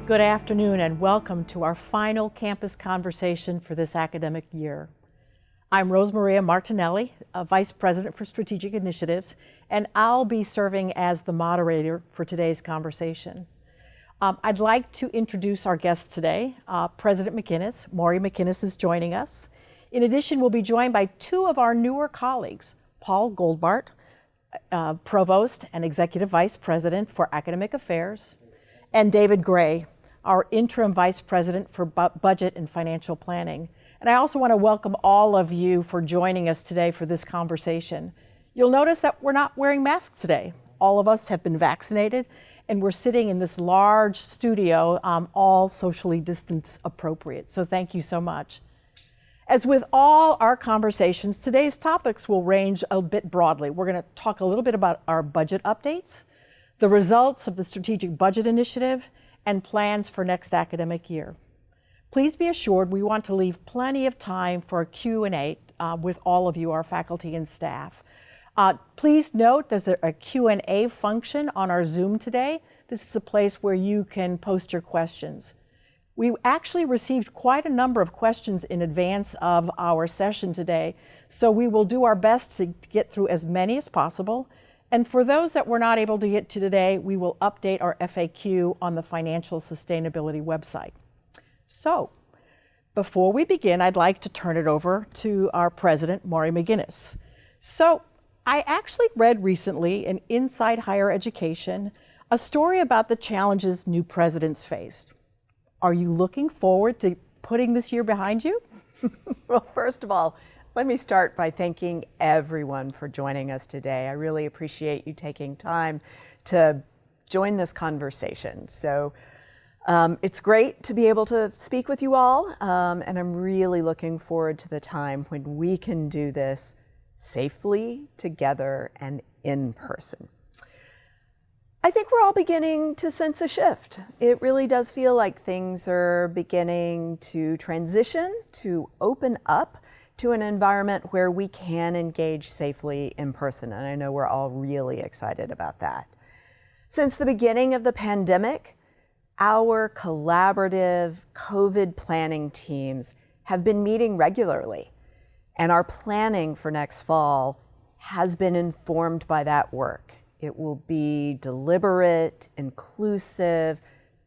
Good afternoon and welcome to our final campus conversation for this academic year. I'm Rosemaria Martinelli, Vice President for Strategic Initiatives, and I'll be serving as the moderator for today's conversation. I'd like to introduce our guests today. President McInnis, Maurie McInnis is joining us. In addition, we'll be joined by two of our newer colleagues, Paul Goldbart, Provost and Executive Vice President for Academic Affairs, and David Gray, our Interim Vice President for Budget and Financial Planning. And I also want to welcome all of you for joining us today for this conversation. You'll notice that we're not wearing masks today. All of us have been vaccinated, and we're sitting in this large studio, all socially distance appropriate. So thank you so much. As with all our conversations, today's topics will range a bit broadly. We're going to talk a little bit about our budget updates, the results of the Strategic Budget Initiative, and plans for next academic year. Please be assured we want to leave plenty of time for a Q&A with all of you, our faculty and staff. Please note there's a Q&A function on our Zoom today. This is a place where you can post your questions. We actually received quite a number of questions in advance of our session today, so we will do our best to get through as many as possible. And for those that we're not able to get to today, we will update our FAQ on the Financial Sustainability website. So, before we begin, I'd like to turn it over to our president, Maurie McInnis. So, I actually read recently in Inside Higher Education a story about the challenges new presidents faced. Are you looking forward to putting this year behind you? Well, first of all, let me start by thanking everyone for joining us today. I really appreciate you taking time to join this conversation. So it's great to be able to speak with you all, and I'm really looking forward to the time when we can do this safely, together, and in person. I think we're all beginning to sense a shift. It really does feel like things are beginning to transition, to open up to an environment where we can engage safely in person, and I know we're all really excited about that. Since the beginning of the pandemic, our collaborative COVID planning teams have been meeting regularly, and our planning for next fall has been informed by that work. It will be deliberate, inclusive,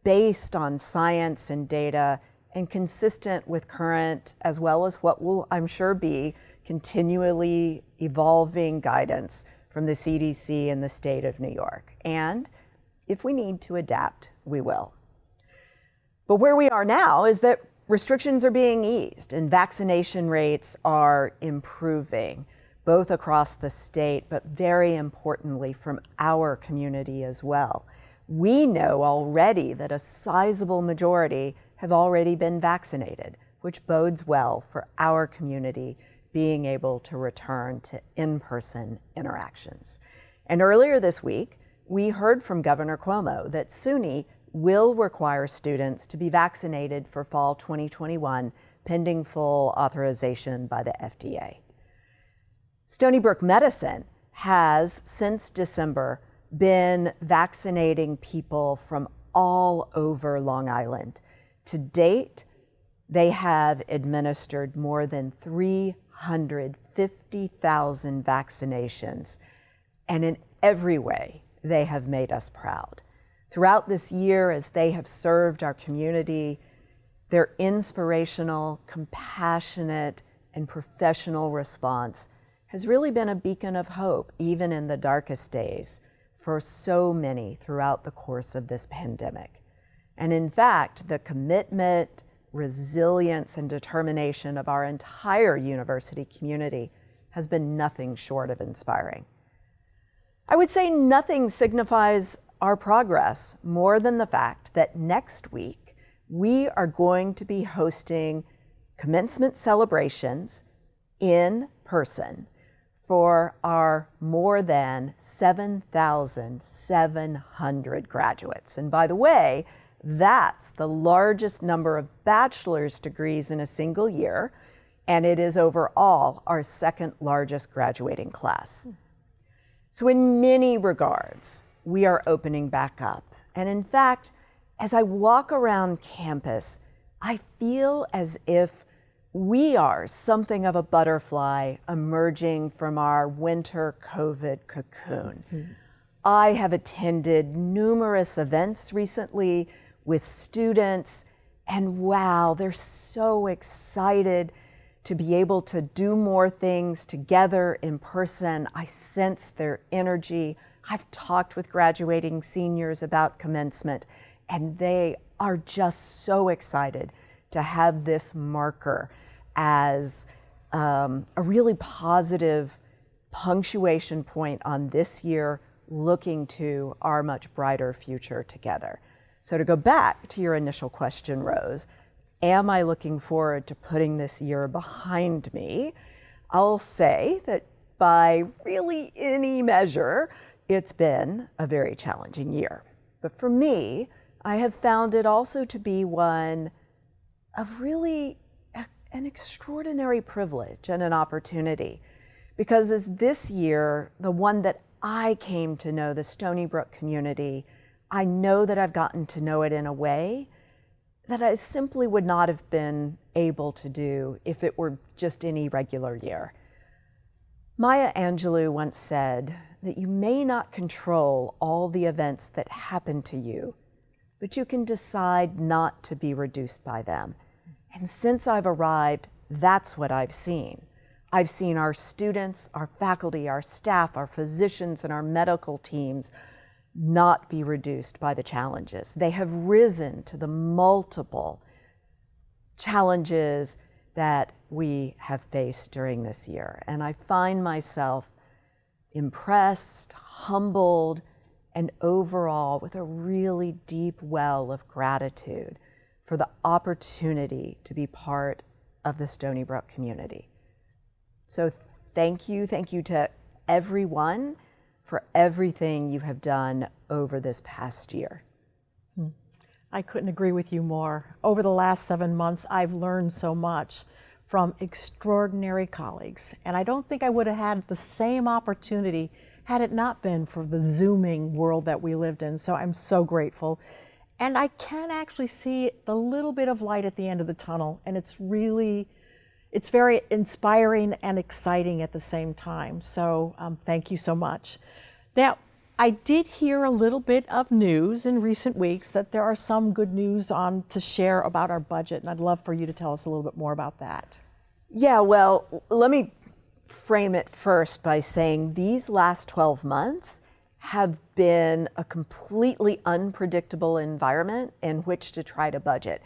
based on science and data, and consistent with current, as well as what will, I'm sure, be continually evolving guidance from the CDC and the state of New York. And if we need to adapt, we will. But where we are now is that restrictions are being eased and vaccination rates are improving, both across the state, but very importantly from our community as well. We know already that a sizable majority have already been vaccinated, which bodes well for our community being able to return to in-person interactions. And earlier this week, we heard from Governor Cuomo that SUNY will require students to be vaccinated for fall 2021, pending full authorization by the FDA. Stony Brook Medicine has, since December, been vaccinating people from all over Long Island. To date, they have administered more than 350,000 vaccinations, and in every way, they have made us proud. Throughout this year, as they have served our community, their inspirational, compassionate, and professional response has really been a beacon of hope, even in the darkest days, for so many throughout the course of this pandemic. And in fact, the commitment, resilience, and determination of our entire university community has been nothing short of inspiring. I would say nothing signifies our progress more than the fact that next week we are going to be hosting commencement celebrations in person for our more than 7,700 graduates. And by the way, that's the largest number of bachelor's degrees in a single year, and it is overall our second largest graduating class. So in many regards, we are opening back up. And in fact, as I walk around campus, I feel as if we are something of a butterfly emerging from our winter COVID cocoon. Mm-hmm. I have attended numerous events recently with students, and wow, they're so excited to be able to do more things together in person. I sense their energy. I've talked with graduating seniors about commencement, and they are just so excited to have this marker as a really positive punctuation point on this year, looking to our much brighter future together. So to go back to your initial question, Rose, am I looking forward to putting this year behind me? I'll say that by really any measure, it's been a very challenging year. But for me, I have found it also to be one of really an extraordinary privilege and an opportunity. Because as this year, the one that I came to know, the Stony Brook community, I know that I've gotten to know it in a way that I simply would not have been able to do if it were just any regular year. Maya Angelou once said that you may not control all the events that happen to you, but you can decide not to be reduced by them. And since I've arrived, that's what I've seen. I've seen our students, our faculty, our staff, our physicians, and our medical teams not be reduced by the challenges. They have risen to the multiple challenges that we have faced during this year. And I find myself impressed, humbled, and overall with a really deep well of gratitude for the opportunity to be part of the Stony Brook community. So thank you to everyone for everything you have done over this past year. I couldn't agree with you more. Over the last 7 months, I've learned so much from extraordinary colleagues, and I don't think I would have had the same opportunity had it not been for the Zooming world that we lived in. So I'm so grateful. And I can actually see the little bit of light at the end of the tunnel, and it's very inspiring and exciting at the same time. So thank you so much. Now, I did hear a little bit of news in recent weeks that there are some good news to share about our budget, and I'd love for you to tell us a little bit more about that. Yeah, well, let me frame it first by saying these last 12 months have been a completely unpredictable environment in which to try to budget.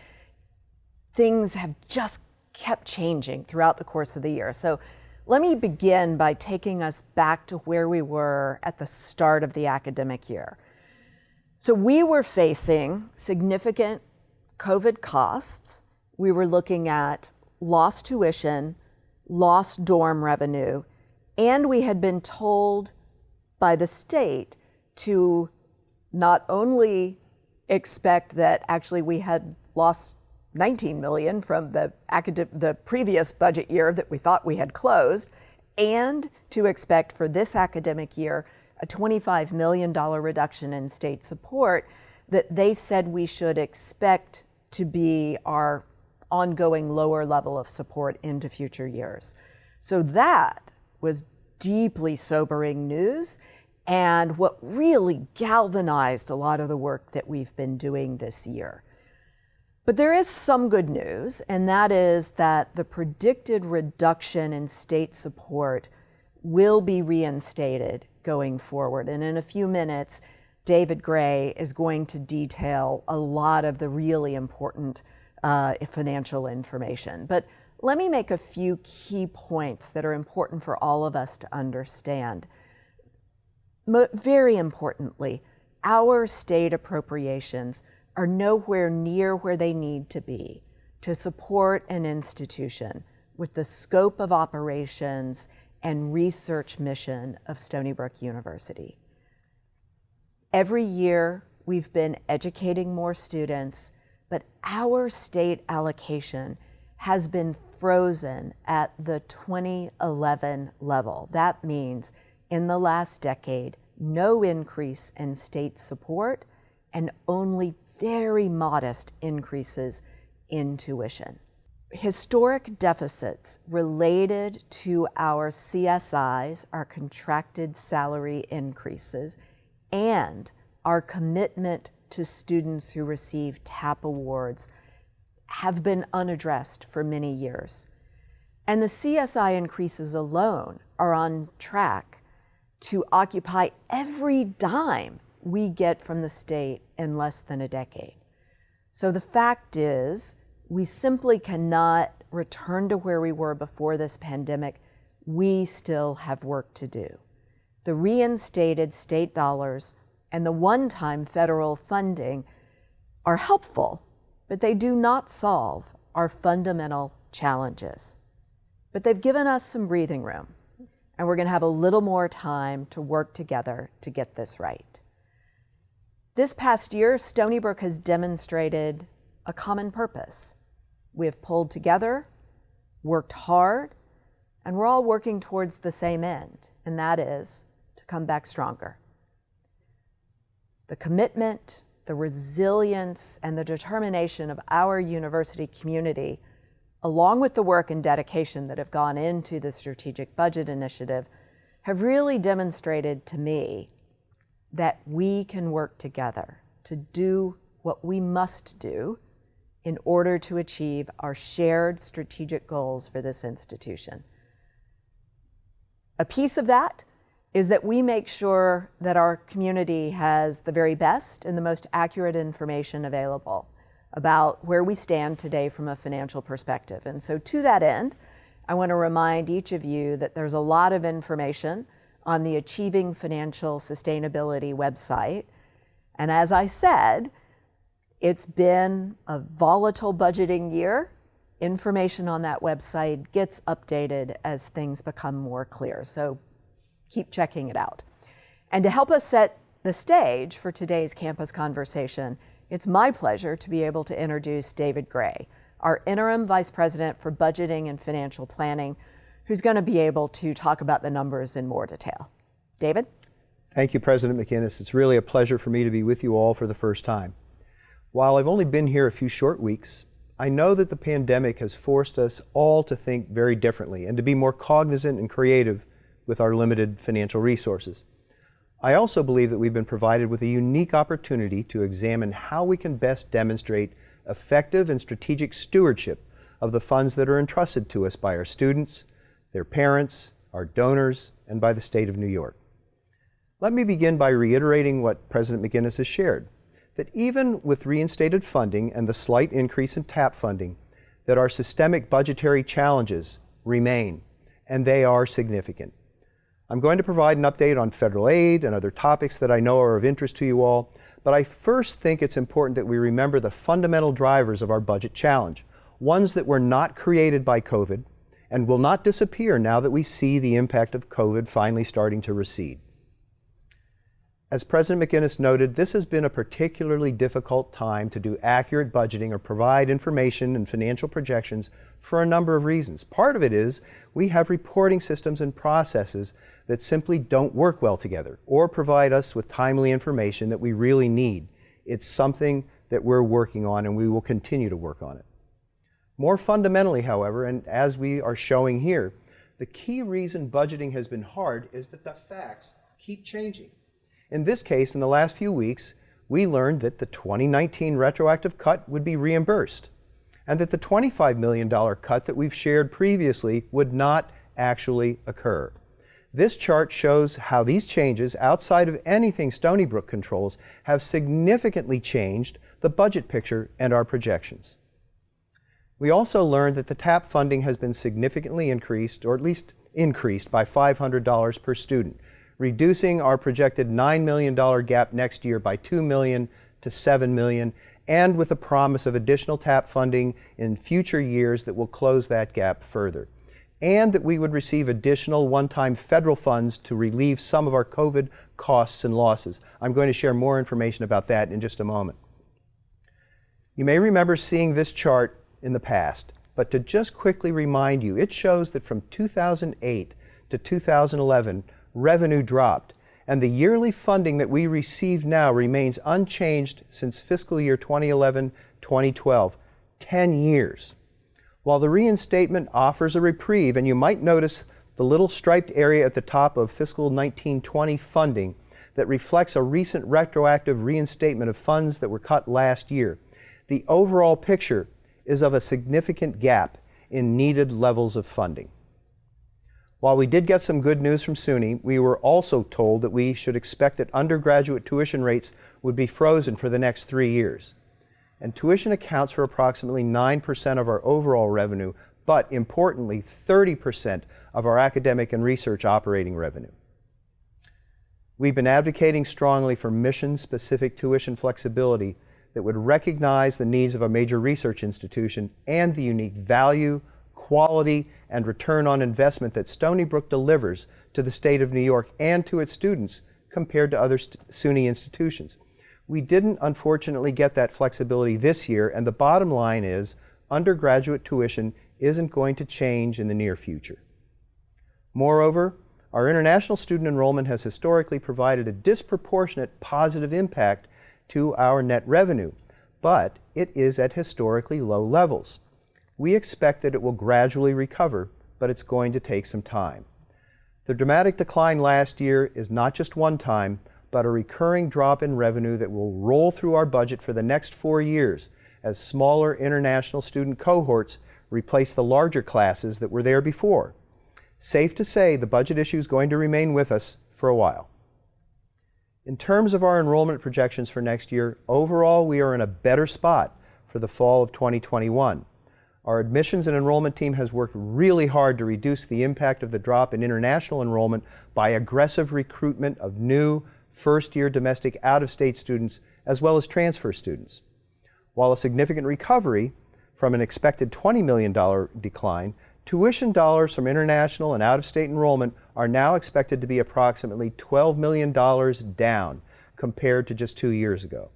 Things have just kept changing throughout the course of the year. So let me begin by taking us back to where we were at the start of the academic year. So we were facing significant COVID costs. We were looking at lost tuition, lost dorm revenue, and we had been told by the state to not only expect that actually we had lost 19 million from the previous budget year that we thought we had closed, and to expect for this academic year a $25 million reduction in state support that they said we should expect to be our ongoing lower level of support into future years. So that was deeply sobering news, and what really galvanized a lot of the work that we've been doing this year. But there is some good news, and that is that the predicted reduction in state support will be reinstated going forward. And in a few minutes, David Gray is going to detail a lot of the really important financial information. But let me make a few key points that are important for all of us to understand. Very importantly, our state appropriations are nowhere near where they need to be to support an institution with the scope of operations and research mission of Stony Brook University. Every year, we've been educating more students, but our state allocation has been frozen at the 2011 level. That means in the last decade, no increase in state support and only very modest increases in tuition. Historic deficits related to our CSIs, our contracted salary increases, and our commitment to students who receive TAP awards have been unaddressed for many years. And the CSI increases alone are on track to occupy every dime we get from the state in less than a decade. So the fact is, we simply cannot return to where we were before this pandemic. We still have work to do. The reinstated state dollars and the one-time federal funding are helpful, but they do not solve our fundamental challenges. But they've given us some breathing room, and we're going to have a little more time to work together to get this right. This past year, Stony Brook has demonstrated a common purpose. We have pulled together, worked hard, and we're all working towards the same end, and that is to come back stronger. The commitment, the resilience, and the determination of our university community, along with the work and dedication that have gone into the Strategic Budget Initiative, have really demonstrated to me that we can work together to do what we must do in order to achieve our shared strategic goals for this institution. A piece of that is that we make sure that our community has the very best and the most accurate information available about where we stand today from a financial perspective. And so to that end, I want to remind each of you that there's a lot of information on the Achieving Financial Sustainability website. And as I said, it's been a volatile budgeting year. Information on that website gets updated as things become more clear. So keep checking it out. And to help us set the stage for today's campus conversation, it's my pleasure to be able to introduce David Gray, our Interim Vice President for Budgeting and Financial Planning, who's going to be able to talk about the numbers in more detail. David? Thank you, President McInnis. It's really a pleasure for me to be with you all for the first time. While I've only been here a few short weeks, I know that the pandemic has forced us all to think very differently and to be more cognizant and creative with our limited financial resources. I also believe that we've been provided with a unique opportunity to examine how we can best demonstrate effective and strategic stewardship of the funds that are entrusted to us by our students, their parents, our donors, and by the state of New York. Let me begin by reiterating what President McInnis has shared, that even with reinstated funding and the slight increase in TAP funding, that our systemic budgetary challenges remain, and they are significant. I'm going to provide an update on federal aid and other topics that I know are of interest to you all, but I first think it's important that we remember the fundamental drivers of our budget challenge, ones that were not created by COVID and will not disappear now that we see the impact of COVID finally starting to recede. As President McInnis noted, this has been a particularly difficult time to do accurate budgeting or provide information and financial projections for a number of reasons. Part of it is we have reporting systems and processes that simply don't work well together or provide us with timely information that we really need. It's something that we're working on, and we will continue to work on it. More fundamentally, however, and as we are showing here, the key reason budgeting has been hard is that the facts keep changing. In this case, in the last few weeks, we learned that the 2019 retroactive cut would be reimbursed, and that the $25 million cut that we've shared previously would not actually occur. This chart shows how these changes, outside of anything Stony Brook controls, have significantly changed the budget picture and our projections. We also learned that the TAP funding has been significantly increased, or at least increased by $500 per student, reducing our projected $9 million gap next year by $2 million to $7 million, and with the promise of additional TAP funding in future years that will close that gap further. And that we would receive additional one-time federal funds to relieve some of our COVID costs and losses. I'm going to share more information about that in just a moment. You may remember seeing this chart in the past, but to just quickly remind you, it shows that from 2008 to 2011, revenue dropped, and the yearly funding that we receive now remains unchanged since fiscal year 2011-2012, 10 years. While the reinstatement offers a reprieve, and you might notice the little striped area at the top of fiscal 19-20 funding that reflects a recent retroactive reinstatement of funds that were cut last year, the overall picture is of a significant gap in needed levels of funding. While we did get some good news from SUNY, we were also told that we should expect that undergraduate tuition rates would be frozen for the next 3 years. And tuition accounts for approximately 9% of our overall revenue, but importantly, 30% of our academic and research operating revenue. We've been advocating strongly for mission-specific tuition flexibility that would recognize the needs of a major research institution and the unique value, quality, and return on investment that Stony Brook delivers to the state of New York and to its students compared to other SUNY institutions. We didn't, unfortunately, get that flexibility this year, and the bottom line is undergraduate tuition isn't going to change in the near future. Moreover, our international student enrollment has historically provided a disproportionate positive impact to our net revenue, but it is at historically low levels. We expect that it will gradually recover, but it's going to take some time. The dramatic decline last year is not just one time, but a recurring drop in revenue that will roll through our budget for the next 4 years as smaller international student cohorts replace the larger classes that were there before. Safe to say the budget issue is going to remain with us for a while. In terms of our enrollment projections for next year, overall we are in a better spot for the fall of 2021. Our admissions and enrollment team has worked really hard to reduce the impact of the drop in international enrollment by aggressive recruitment of new first-year domestic out-of-state students as well as transfer students. While a significant recovery from an expected $20 million decline, tuition dollars from international and out-of-state enrollment are now expected to be approximately $12 million down compared to just 2 years ago.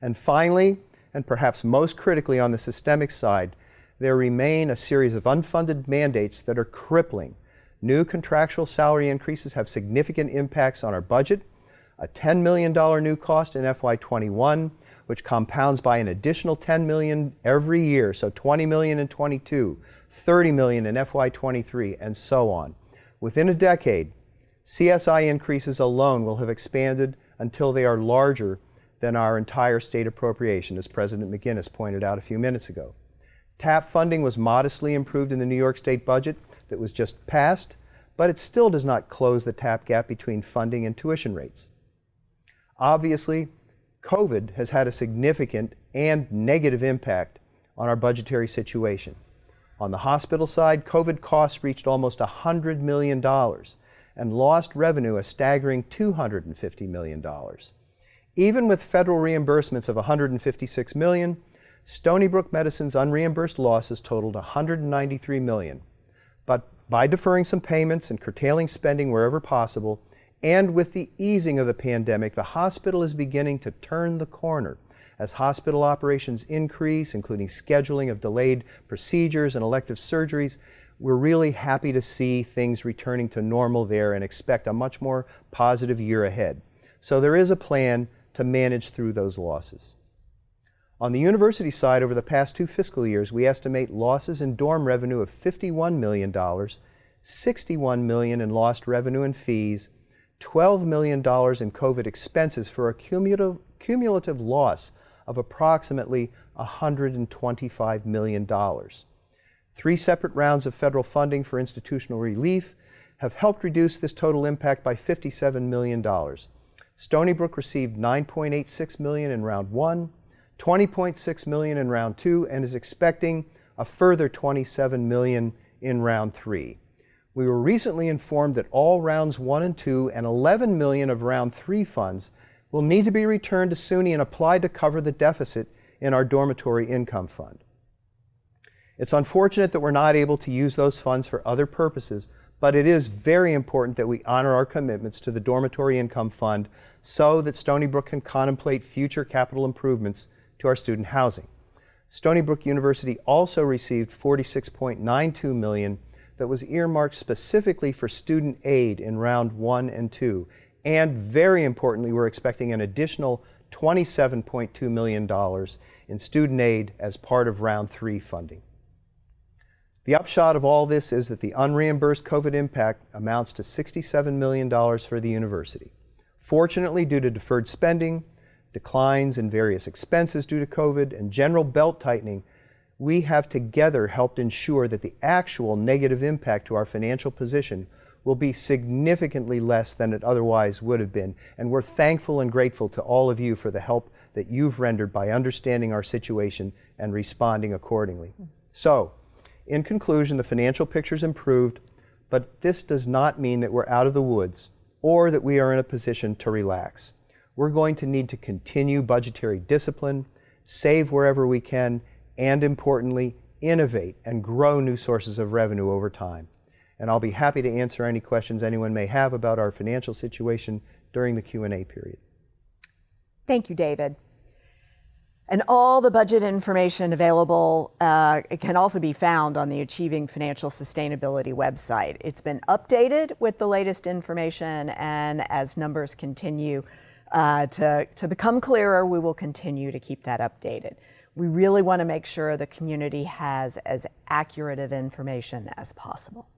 And finally, and perhaps most critically on the systemic side, there remain a series of unfunded mandates that are crippling. New contractual salary increases have significant impacts on our budget, a $10 million new cost in FY21, which compounds by an additional $10 million every year, so $20 million in '22, $30 million in FY23, and so on. Within a decade, CSI increases alone will have expanded until they are larger than our entire state appropriation, as President McInnis pointed out a few minutes ago. TAP funding was modestly improved in the New York State budget that was just passed, but it still does not close the TAP gap between funding and tuition rates. Obviously, COVID has had a significant and negative impact on our budgetary situation. On the hospital side, COVID costs reached almost $100 million and lost revenue a staggering $250 million. Even with federal reimbursements of $156 million, Stony Brook Medicine's unreimbursed losses totaled $193 million. But by deferring some payments and curtailing spending wherever possible, and with the easing of the pandemic, the hospital is beginning to turn the corner. As hospital operations increase, including scheduling of delayed procedures and elective surgeries, we're really happy to see things returning to normal there and expect a much more positive year ahead. So there is a plan to manage through those losses. On the university side, over the past 2 fiscal years, we estimate losses in dorm revenue of $51 million, $61 million in lost revenue and fees, $12 million in COVID expenses for a cumulative loss of approximately $125 million. 3 separate rounds of federal funding for institutional relief have helped reduce this total impact by $57 million. Stony Brook received $9.86 million in round 1, $20.6 million in round 2, and is expecting a further $27 million in round 3. We were recently informed that all rounds 1 and 2 and $11 million of round 3 funds will need to be returned to SUNY and applied to cover the deficit in our dormitory income fund. It's unfortunate that we're not able to use those funds for other purposes, but it is very important that we honor our commitments to the dormitory income fund so that Stony Brook can contemplate future capital improvements to our student housing. Stony Brook University also received $46.92 million that was earmarked specifically for student aid in round 1 and 2. And very importantly, we're expecting an additional $27.2 million in student aid as part of round 3 funding. The upshot of all this is that the unreimbursed COVID impact amounts to $67 million for the university. Fortunately, due to deferred spending, declines in various expenses due to COVID, and general belt tightening, we have together helped ensure that the actual negative impact to our financial position will be significantly less than it otherwise would have been. And we're thankful and grateful to all of you for the help that you've rendered by understanding our situation and responding accordingly. So, in conclusion, the financial picture's improved, but this does not mean that we're out of the woods or that we are in a position to relax. We're going to need to continue budgetary discipline, save wherever we can, and importantly, innovate and grow new sources of revenue over time. And I'll be happy to answer any questions anyone may have about our financial situation during the Q&A period. Thank you, David. And all the budget information available it can also be found on the Achieving Financial Sustainability website. It's been updated with the latest information, and as numbers continue to become clearer, we will continue to keep that updated. We really want to make sure the community has as accurate of information as possible.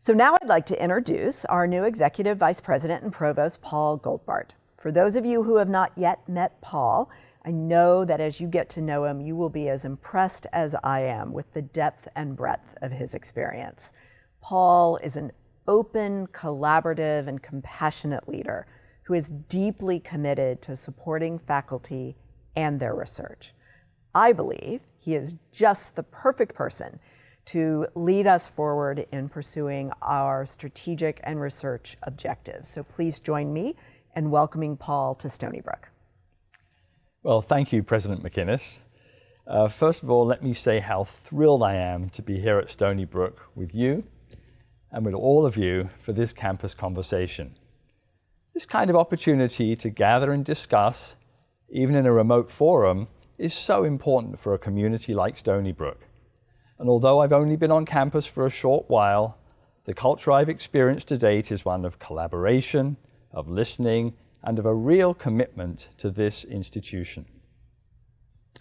So now I'd like to introduce our new Executive Vice President and Provost, Paul Goldbart. For those of you who have not yet met Paul, I know that as you get to know him, you will be as impressed as I am with the depth and breadth of his experience. Paul is an open, collaborative, and compassionate leader who is deeply committed to supporting faculty and their research. I believe he is just the perfect person to lead us forward in pursuing our strategic and research objectives. So please join me in welcoming Paul to Stony Brook. Well, thank you, President McInnis. First of all, let me say how thrilled I am to be here at Stony Brook with you and with all of you for this campus conversation. This kind of opportunity to gather and discuss, even in a remote forum, is so important for a community like Stony Brook. And although I've only been on campus for a short while, the culture I've experienced to date is one of collaboration, of listening, and of a real commitment to this institution.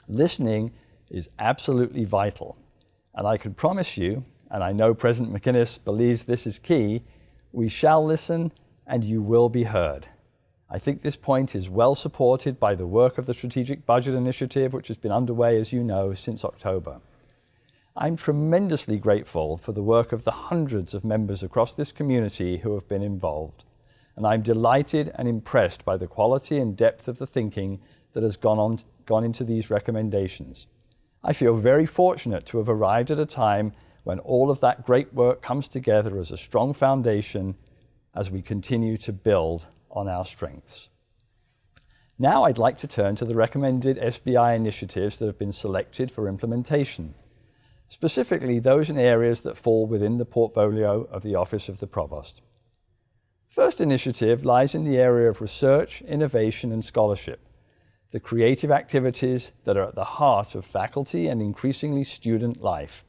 Listening is absolutely vital, and I can promise you, and I know President McInnis believes this is key, we shall listen and you will be heard. I think this point is well supported by the work of the Strategic Budget Initiative, which has been underway, as you know, since October. I'm tremendously grateful for the work of the hundreds of members across this community who have been involved. And I'm delighted and impressed by the quality and depth of the thinking that has gone into these recommendations. I feel very fortunate to have arrived at a time when all of that great work comes together as a strong foundation as we continue to build on our strengths. Now I'd like to turn to the recommended SBI initiatives that have been selected for implementation, specifically those in areas that fall within the portfolio of the Office of the Provost. First initiative lies in the area of research, innovation, and scholarship, the creative activities that are at the heart of faculty and increasingly student life,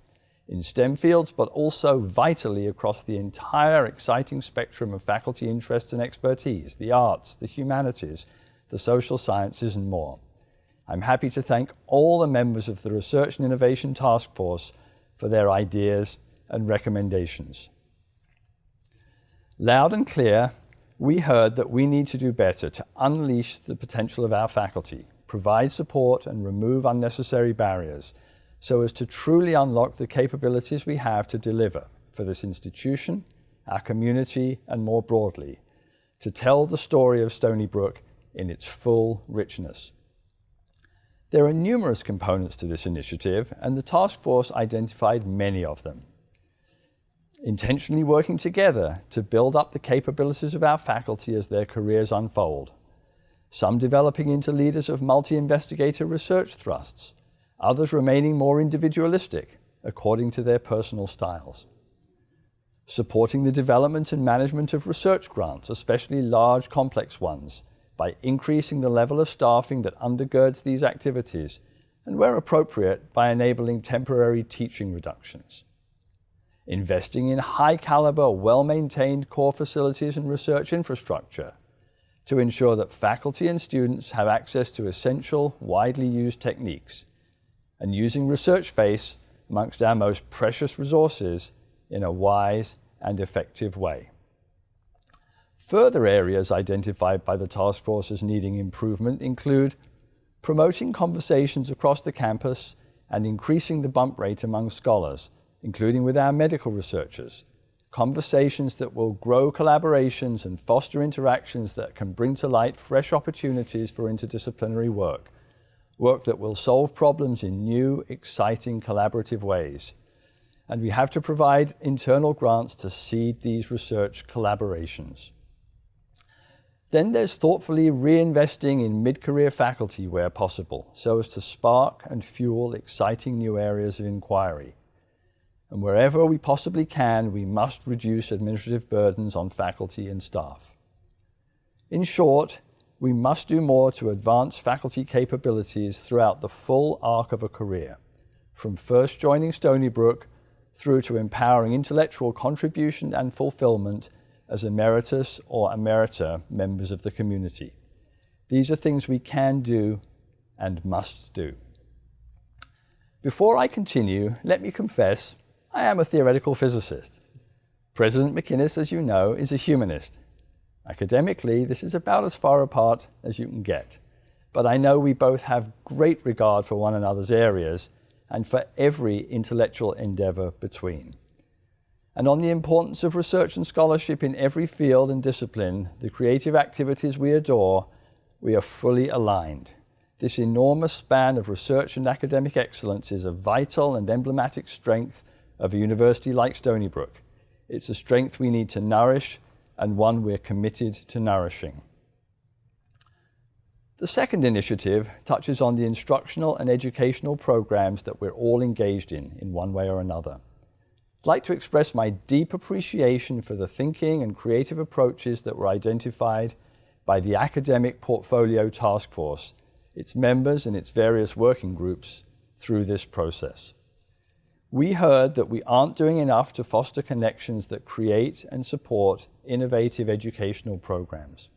in STEM fields, but also vitally across the entire exciting spectrum of faculty interests and expertise, the arts, the humanities, the social sciences, and more. I'm happy to thank all the members of the Research and Innovation Task Force for their ideas and recommendations. Loud and clear, we heard that we need to do better to unleash the potential of our faculty, provide support, and remove unnecessary barriers so as to truly unlock the capabilities we have to deliver for this institution, our community, and more broadly, to tell the story of Stony Brook in its full richness. There are numerous components to this initiative, and the task force identified many of them. Intentionally working together to build up the capabilities of our faculty as their careers unfold. Some developing into leaders of multi-investigator research thrusts, others remaining more individualistic according to their personal styles. Supporting the development and management of research grants, especially large, complex ones, by increasing the level of staffing that undergirds these activities, and where appropriate, by enabling temporary teaching reductions. investing in high-caliber, well-maintained core facilities and research infrastructure to ensure that faculty and students have access to essential, widely used techniques, and using research space amongst our most precious resources in a wise and effective way. Further areas identified by the task force as needing improvement include promoting conversations across the campus and increasing the bump rate among scholars, including with our medical researchers, conversations that will grow collaborations and foster interactions that can bring to light fresh opportunities for interdisciplinary work, work that will solve problems in new, exciting, collaborative ways. And we have to provide internal grants to seed these research collaborations. Then there's thoughtfully reinvesting in mid-career faculty where possible, so as to spark and fuel exciting new areas of inquiry. And wherever we possibly can, we must reduce administrative burdens on faculty and staff. In short, we must do more to advance faculty capabilities throughout the full arc of a career, from first joining Stony Brook through to empowering intellectual contribution and fulfillment as emeritus or emerita members of the community. These are things we can do and must do. Before I continue, let me confess, I am a theoretical physicist. President McInnis, as you know, is a humanist. Academically, this is about as far apart as you can get. But I know we both have great regard for one another's areas and for every intellectual endeavor between. And on the importance of research and scholarship in every field and discipline, the creative activities we adore, we are fully aligned. This enormous span of research and academic excellence is a vital and emblematic strength of a university like Stony Brook. It's a strength we need to nourish and one we're committed to nourishing. The second initiative touches on the instructional and educational programs that we're all engaged in one way or another. I'd like to express my deep appreciation for the thinking and creative approaches that were identified by the Academic Portfolio Task Force, its members and its various working groups through this process. We heard that we aren't doing enough to foster connections that create and support innovative educational programs.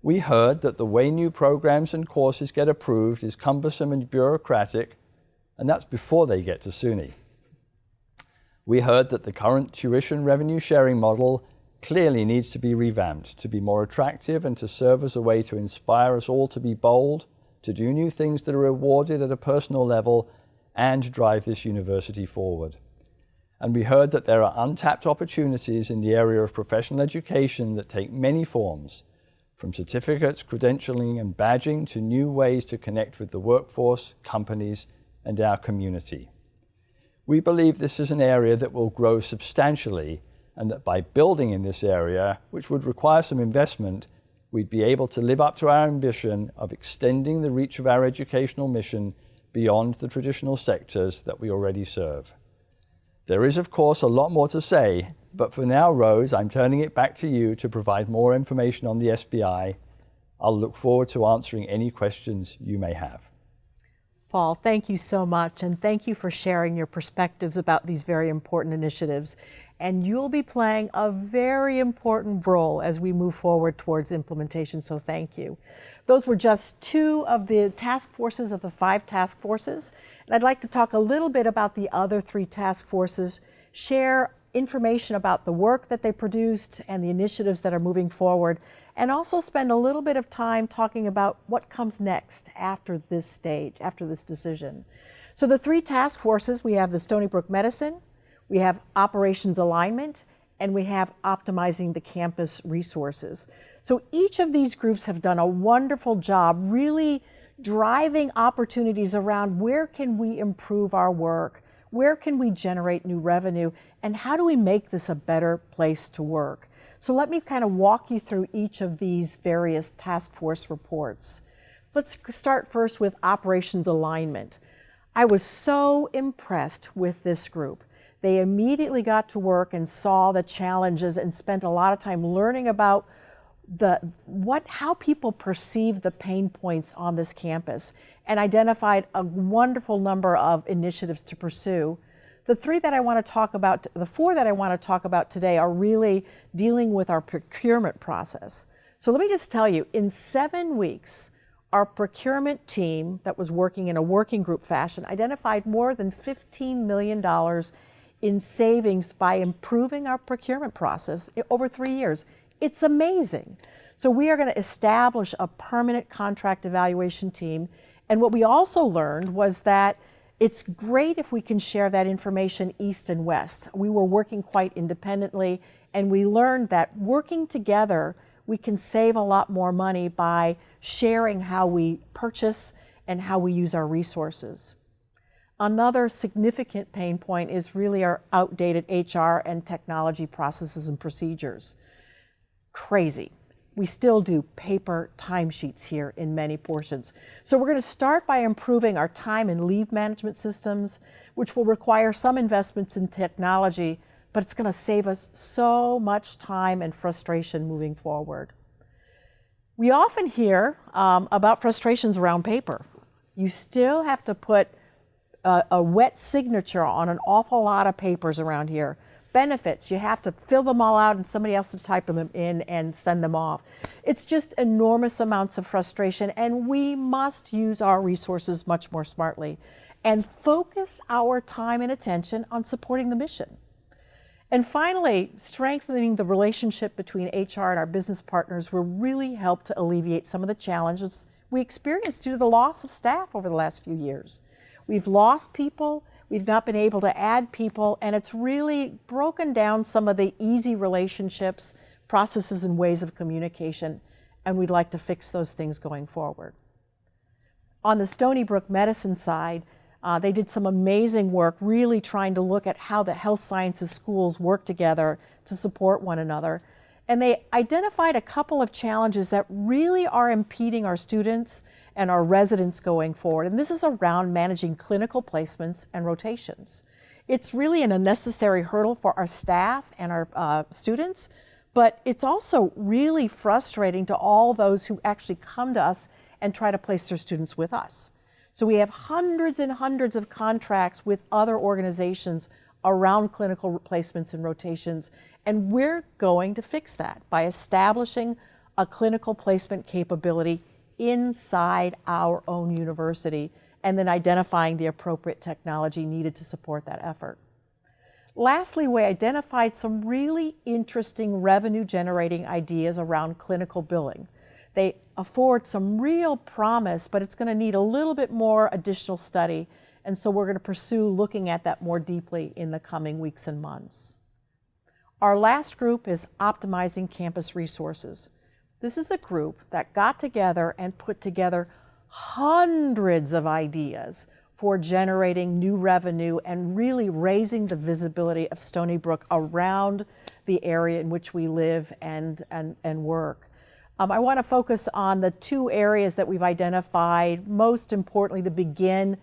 We heard that the way new programs and courses get approved is cumbersome and bureaucratic, and that's before they get to SUNY. We heard that the current tuition revenue sharing model clearly needs to be revamped to be more attractive and to serve as a way to inspire us all to be bold, to do new things that are rewarded at a personal level, and drive this university forward. And we heard that there are untapped opportunities in the area of professional education that take many forms, from certificates, credentialing, and badging to new ways to connect with the workforce, companies, and our community. We believe this is an area that will grow substantially, and that by building in this area, which would require some investment, we'd be able to live up to our ambition of extending the reach of our educational mission beyond the traditional sectors that we already serve. There is, of course, a lot more to say, but for now, Rose, I'm turning it back to you to provide more information on the SBI. I'll look forward to answering any questions you may have. Paul, thank you so much, and thank you for sharing your perspectives about these very important initiatives. And you'll be playing a very important role as we move forward towards implementation, so thank you. Those were just two of the task forces of the 5 task forces. And I'd like to talk a little bit about the other 3 task forces, share information about the work that they produced and the initiatives that are moving forward, and also spend a little bit of time talking about what comes next after this stage, after this decision. So the 3 task forces, we have the Stony Brook Medicine, we have Operations Alignment, and we have Optimizing the Campus Resources. So each of these groups have done a wonderful job really driving opportunities around where can we improve our work, where can we generate new revenue, and how do we make this a better place to work? So let me kind of walk you through each of these various task force reports. Let's start first with Operations Alignment. I was so impressed with this group. They immediately got to work and saw the challenges and spent a lot of time learning about how people perceive the pain points on this campus, and identified a wonderful number of initiatives to pursue. The four that I want to talk about today are really dealing with our procurement process. So let me just tell you, in 7 weeks, our procurement team that was working in a working group fashion identified more than $15 million in savings by improving our procurement process over 3 years. It's amazing. So we are going to establish a permanent contract evaluation team. And what we also learned was that it's great if we can share that information east and west. We were working quite independently, and we learned that working together, we can save a lot more money by sharing how we purchase and how we use our resources. Another significant pain point is really our outdated HR and technology processes and procedures. Crazy. We still do paper timesheets here in many portions. So we're going to start by improving our time and leave management systems, which will require some investments in technology, but it's going to save us so much time and frustration moving forward. We often hear about frustrations around paper. You still have to put a wet signature on an awful lot of papers around here. Benefits, you have to fill them all out and somebody else to type them in and send them off. It's just enormous amounts of frustration, and we must use our resources much more smartly and focus our time and attention on supporting the mission. And finally, strengthening the relationship between HR and our business partners will really help to alleviate some of the challenges we experienced due to the loss of staff over the last few years. We've lost people, we've not been able to add people, and it's really broken down some of the easy relationships, processes, and ways of communication, and we'd like to fix those things going forward. On the Stony Brook medicine side, they did some amazing work really trying to look at how the health sciences schools work together to support one another. And they identified a couple of challenges that really are impeding our students and our residents going forward. And this is around managing clinical placements and rotations. It's really an unnecessary hurdle for our staff and our students, but it's also really frustrating to all those who actually come to us and try to place their students with us. So we have hundreds and hundreds of contracts with other organizations around clinical placements and rotations, and we're going to fix that by establishing a clinical placement capability inside our own university and then identifying the appropriate technology needed to support that effort. Lastly, we identified some really interesting revenue-generating ideas around clinical billing. They afford some real promise, but it's going to need a little bit more additional study. And so we're going to pursue looking at that more deeply in the coming weeks and months. Our last group is optimizing campus resources. This is a group that got together and put together hundreds of ideas for generating new revenue and really raising the visibility of Stony Brook around the area in which we live and work. I want to focus on the two areas that we've identified, most importantly to begin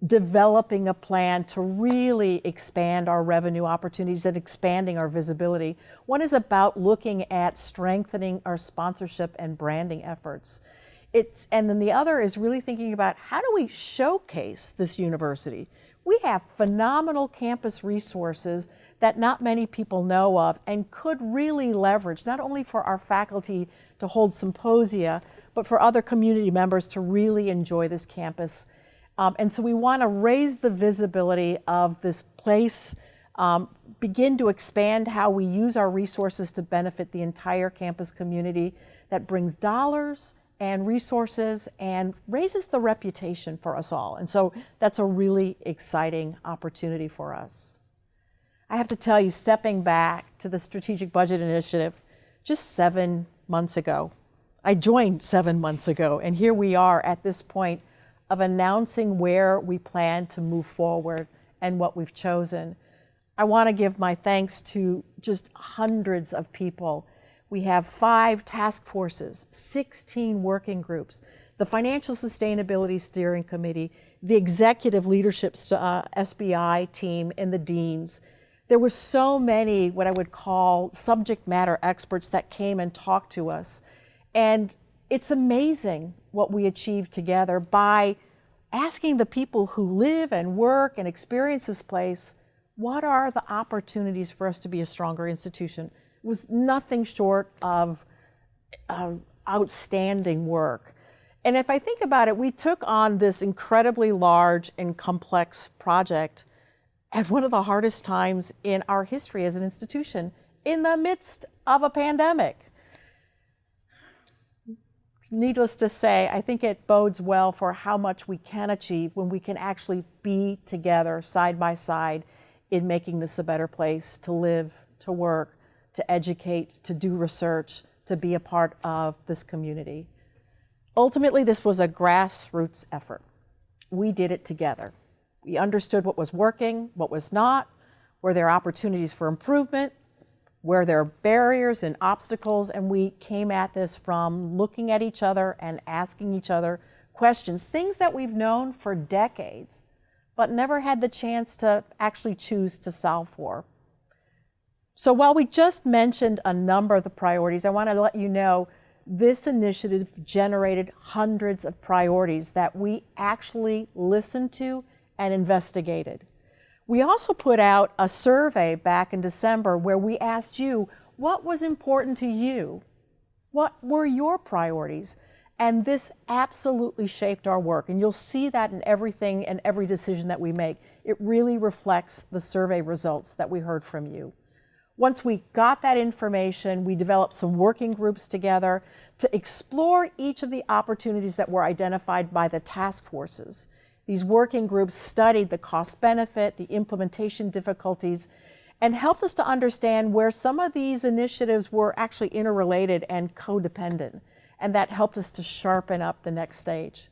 developing a plan to really expand our revenue opportunities and expanding our visibility. One is about looking at strengthening our sponsorship and branding efforts. And then the other is really thinking about how do we showcase this university? We have phenomenal campus resources that not many people know of and could really leverage, not only for our faculty to hold symposia, but for other community members to really enjoy this campus. And so we want to raise the visibility of this place, begin to expand how we use our resources to benefit the entire campus community that brings dollars and resources and raises the reputation for us all. And so that's a really exciting opportunity for us. I have to tell you, stepping back to the Strategic Budget Initiative just 7 months ago, I joined 7 months ago, and here we are at this point of announcing where we plan to move forward and what we've chosen. I want to give my thanks to just hundreds of people. We have 5 task forces, 16 working groups, the Financial Sustainability Steering Committee, the Executive Leadership SBI team, and the deans. There were so many what I would call subject matter experts that came and talked to us. And it's amazing what we achieved together by asking the people who live and work and experience this place what are the opportunities for us to be a stronger institution? It was nothing short of outstanding work. And if I think about it, we took on this incredibly large and complex project at one of the hardest times in our history as an institution, in the midst of a pandemic. Needless to say, I think it bodes well for how much we can achieve when we can actually be together side by side in making this a better place to live, to work, to educate, to do research, to be a part of this community. Ultimately, this was a grassroots effort. We did it together. We understood what was working, what was not, where there are opportunities for improvement, where there are barriers and obstacles, and we came at this from looking at each other and asking each other questions, things that we've known for decades, but never had the chance to actually choose to solve for. So while we just mentioned a number of the priorities, I want to let you know this initiative generated hundreds of priorities that we actually listened to and investigated. We also put out a survey back in December where we asked you, what was important to you? What were your priorities? And this absolutely shaped our work. And you'll see that in everything and every decision that we make. It really reflects the survey results that we heard from you. Once we got that information, we developed some working groups together to explore each of the opportunities that were identified by the task forces. These working groups studied the cost benefit, the implementation difficulties, and helped us to understand where some of these initiatives were actually interrelated and codependent. And that helped us to sharpen up the next stage.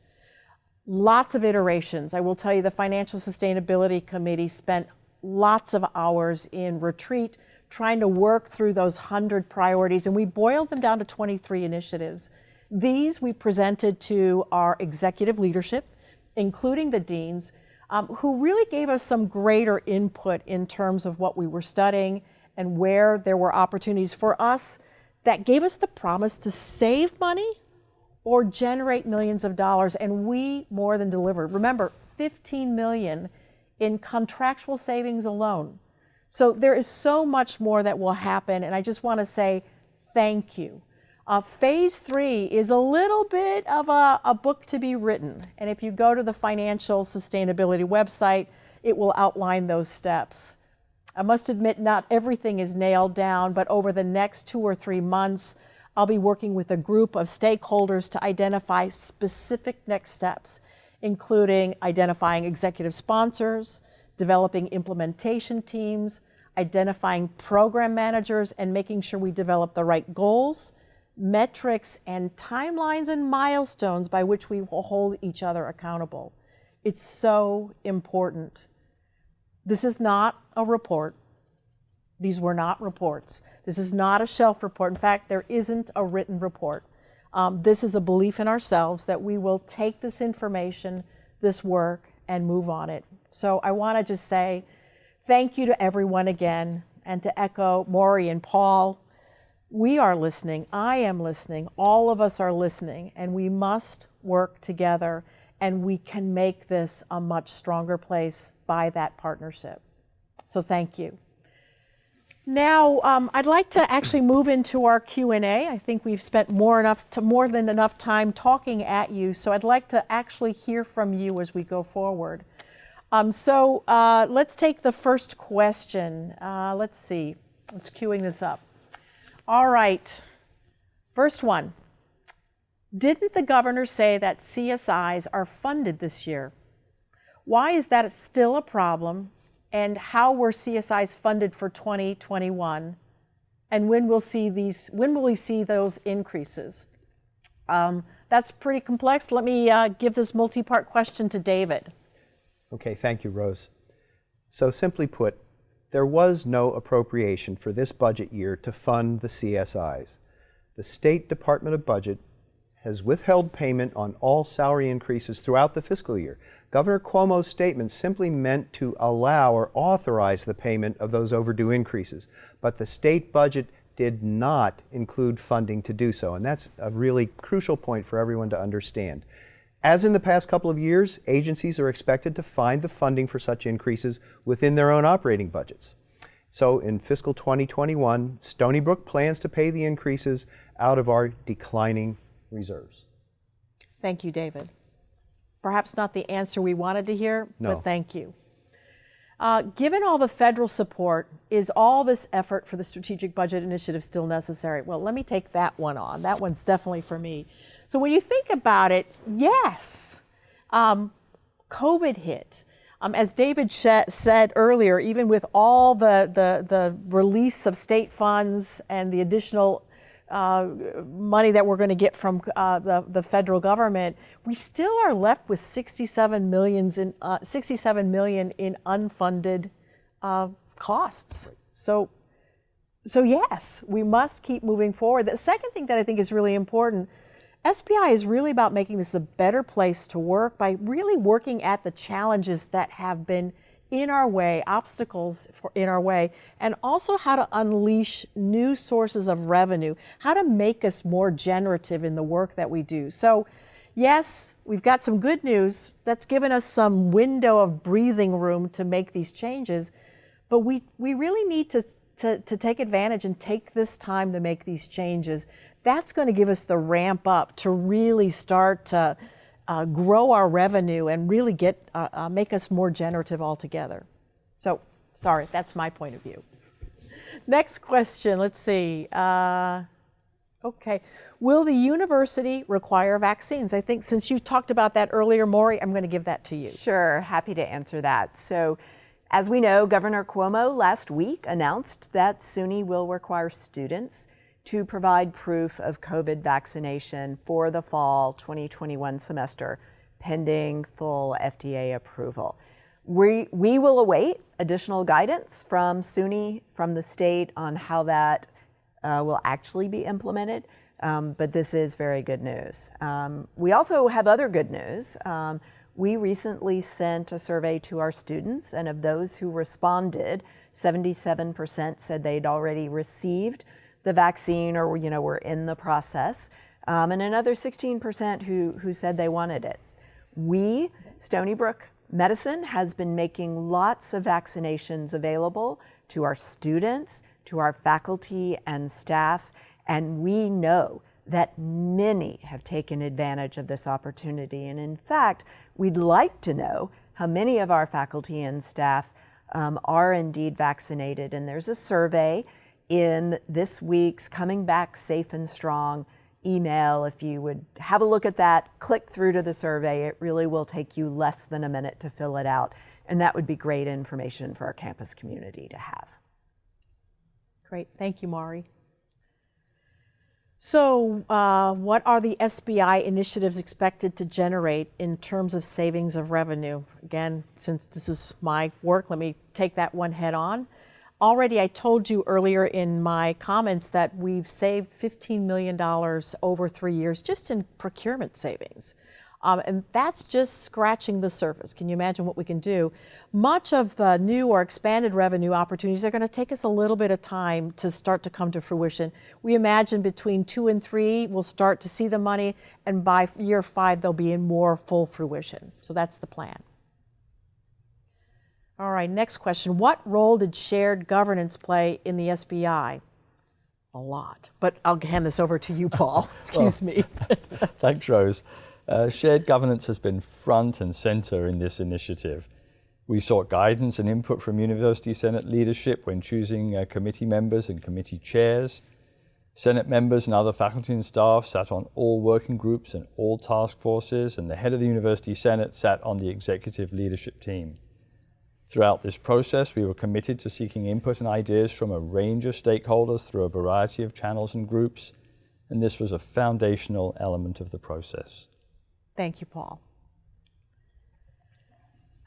Lots of iterations. I will tell you the Financial Sustainability Committee spent lots of hours in retreat trying to work through those 100 priorities, and we boiled them down to 23 initiatives. These we presented to our executive leadership, including the deans, who really gave us some greater input in terms of what we were studying and where there were opportunities for us that gave us the promise to save money or generate millions of dollars, and we more than delivered. Remember, $15 million in contractual savings alone. So there is so much more that will happen, and I just want to say thank you. Phase 3 is a little bit of a book to be written, and if you go to the Financial Sustainability website, it will outline those steps. I must admit, not everything is nailed down, but over the next 2 or 3 months, I'll be working with a group of stakeholders to identify specific next steps, including identifying executive sponsors, developing implementation teams, identifying program managers, and making sure we develop the right goals, metrics, and timelines and milestones by which we will hold each other accountable. It's so important. This is not a report. These were not reports. This is not a shelf report. In fact, there isn't a written report. This is a belief in ourselves that we will take this information, this work, and move on it. So I want to just say thank you to everyone again, and to echo Maurie and Paul. We are listening. I am listening. All of us are listening, and we must work together, and we can make this a much stronger place by that partnership. So thank you. Now, I'd like to actually move into our Q&A. I think we've spent more than enough time talking at you, so I'd like to actually hear from you as we go forward. Let's take the first question. Let's see. Let's queuing this up. All right. First one. Didn't the governor say that CSIs are funded this year? Why is that still a problem? And how were CSIs funded for 2021? And when will we see those increases? That's pretty complex. Let me give this multi-part question to David. Okay, thank you, Rose. So simply put, there was no appropriation for this budget year to fund the CSIs. The State Department of Budget has withheld payment on all salary increases throughout the fiscal year. Governor Cuomo's statement simply meant to allow or authorize the payment of those overdue increases, but the state budget did not include funding to do so, and that's a really crucial point for everyone to understand. As in the past couple of years, agencies are expected to find the funding for such increases within their own operating budgets. So in fiscal 2021, Stony Brook plans to pay the increases out of our declining reserves. Thank you, David. Perhaps not the answer we wanted to hear, No. but thank you. Given all the federal support, is all this effort for the strategic budget initiative still necessary? Well, let me take that one on. That one's definitely for me. So when you think about it, yes, COVID hit. As David said earlier, even with all the release of state funds and the additional money that we're going to get from the federal government, we still are left with 67 million in unfunded costs. So yes, we must keep moving forward. The second thing that I think is really important, SBI is really about making this a better place to work by really working at the challenges that have been in our way, obstacles in our way, and also how to unleash new sources of revenue, how to make us more generative in the work that we do. So yes, we've got some good news that's given us some window of breathing room to make these changes, but we really need to take advantage and take this time to make these changes. That's going to give us the ramp up to really start to grow our revenue and really make us more generative altogether. So, sorry, that's my point of view. Next question, let's see. Okay, will the university require vaccines? I think since you talked about that earlier, Maurie, I'm going to give that to you. Sure, happy to answer that. So, as we know, Governor Cuomo last week announced that SUNY will require students to provide proof of COVID vaccination for the fall 2021 semester, pending full FDA approval. We will await additional guidance from SUNY, from the state, on how that will actually be implemented, but this is very good news. We also have other good news. We recently sent a survey to our students, and of those who responded, 77% said they'd already received the vaccine or were in the process, and another 16% who said they wanted it. We, Stony Brook Medicine, has been making lots of vaccinations available to our students, to our faculty and staff, and we know that many have taken advantage of this opportunity. And in fact, we'd like to know how many of our faculty and staff are indeed vaccinated. And there's a survey in this week's Coming Back Safe and Strong email. If you would have a look at that, click through to the survey. It really will take you less than a minute to fill it out. And that would be great information for our campus community to have. Great, thank you, Maurie. So what are the SBI initiatives expected to generate in terms of savings of revenue? Again, since this is my work, let me take that one head on. Already, I told you earlier in my comments that we've saved $15 million over 3 years just in procurement savings. And that's just scratching the surface. Can you imagine what we can do? Much of the new or expanded revenue opportunities are going to take us a little bit of time to start to come to fruition. We imagine between 2 and 3, we'll start to see the money, and by year 5, they'll be in more full fruition. So that's the plan. All right, next question. What role did shared governance play in the SBI? A lot, but I'll hand this over to you, Paul. Excuse me. Thanks, Rose. Shared governance has been front and center in this initiative. We sought guidance and input from University Senate leadership when choosing committee members and committee chairs. Senate members and other faculty and staff sat on all working groups and all task forces, and the head of the University Senate sat on the executive leadership team. Throughout this process, we were committed to seeking input and ideas from a range of stakeholders through a variety of channels and groups, and this was a foundational element of the process. Thank you, Paul.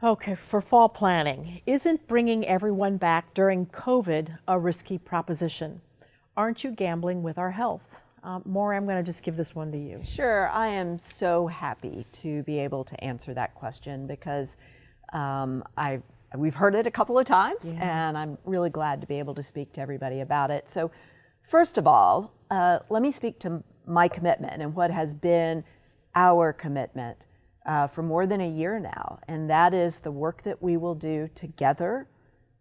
Okay, for fall planning, isn't bringing everyone back during COVID a risky proposition? Aren't you gambling with our health? Maurie, I'm going to just give this one to you. Sure, I am so happy to be able to answer that question because we've heard it a couple of times, and I'm really glad to be able to speak to everybody about it. So first of all, let me speak to my commitment and what has been our commitment for more than a year now, and that is the work that we will do together,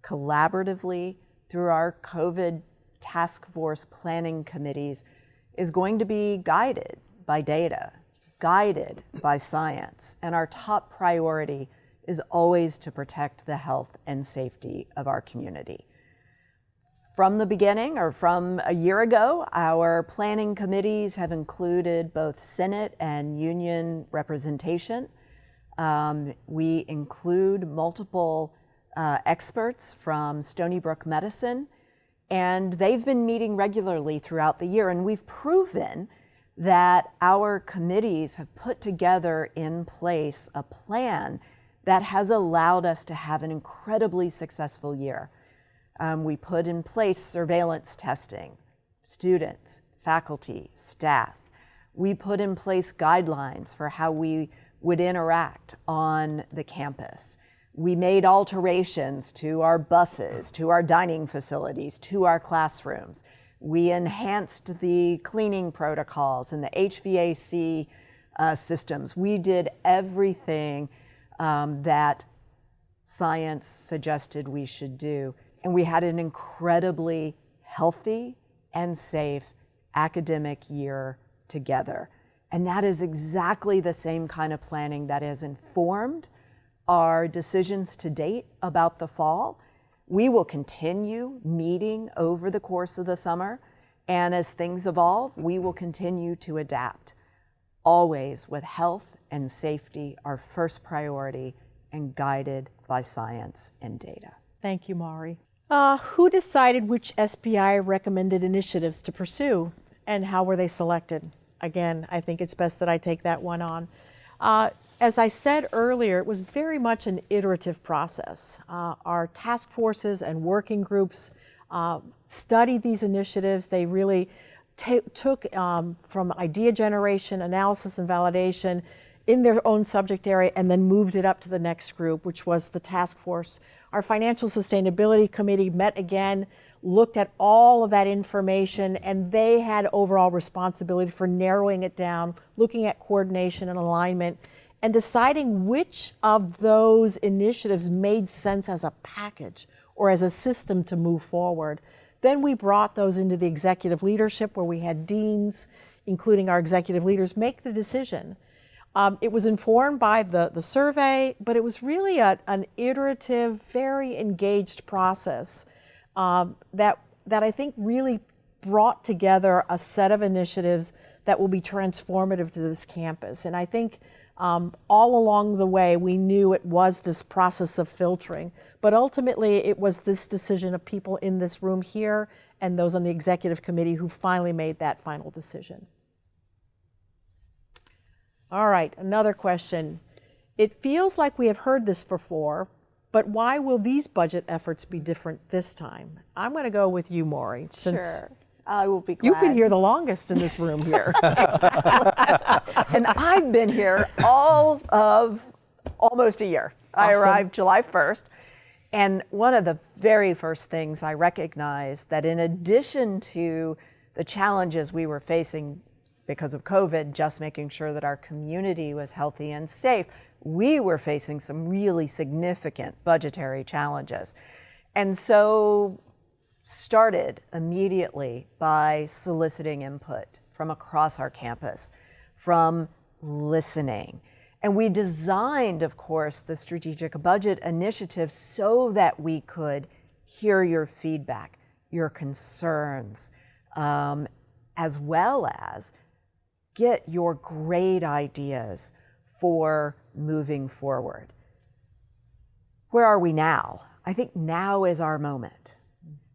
collaboratively, through our COVID task force planning committees is going to be guided by data, guided by science, and our top priority is always to protect the health and safety of our community. From the beginning, or from a year ago, our planning committees have included both Senate and union representation. We include multiple experts from Stony Brook Medicine, and they've been meeting regularly throughout the year, and we've proven that our committees have put together in place a plan that has allowed us to have an incredibly successful year. We put in place surveillance testing, students, faculty, staff. We put in place guidelines for how we would interact on the campus. We made alterations to our buses, to our dining facilities, to our classrooms. We enhanced the cleaning protocols and the HVAC systems. We did everything that science suggested we should do. And we had an incredibly healthy and safe academic year together. And that is exactly the same kind of planning that has informed our decisions to date about the fall. We will continue meeting over the course of the summer, and as things evolve, we will continue to adapt, always with health and safety our first priority and guided by science and data. Thank you, Maurie. Who decided which SPI recommended initiatives to pursue, and how were they selected? Again, I think it's best that I take that one on. As I said earlier, it was very much an iterative process. Our task forces and working groups studied these initiatives. They really took from idea generation, analysis, and validation in their own subject area, and then moved it up to the next group, which was the task force. Our Financial Sustainability Committee met again, looked at all of that information, and they had overall responsibility for narrowing it down, looking at coordination and alignment, and deciding which of those initiatives made sense as a package or as a system to move forward. Then we brought those into the executive leadership, where we had deans, including our executive leaders, make the decision. It was informed by the survey, but it was really an iterative, very engaged process that I think really brought together a set of initiatives that will be transformative to this campus. And I think all along the way, we knew it was this process of filtering, but ultimately it was this decision of people in this room here and those on the executive committee who finally made that final decision. All right, another question. It feels like we have heard this before, but why will these budget efforts be different this time? I'm going to go with you, Maurie. Sure, I will be glad. You've been here the longest in this room here. And I've been here all of almost a year. Awesome. I arrived July 1st. And one of the very first things I recognized that in addition to the challenges we were facing because of COVID, just making sure that our community was healthy and safe, we were facing some really significant budgetary challenges. And so started immediately by soliciting input from across our campus, from listening. And we designed, of course, the strategic budget initiative so that we could hear your feedback, your concerns, as well as get your great ideas for moving forward. Where are we now? I think now is our moment.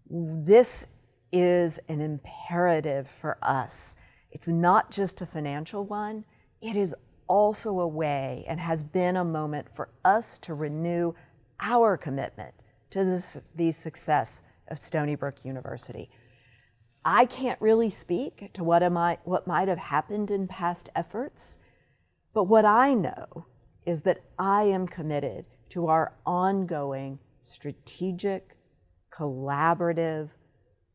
This is an imperative for us. It's not just a financial one, it is also a way and has been a moment for us to renew our commitment to the success of Stony Brook University. I can't really speak to what might have happened in past efforts, but what I know is that I am committed to our ongoing strategic, collaborative,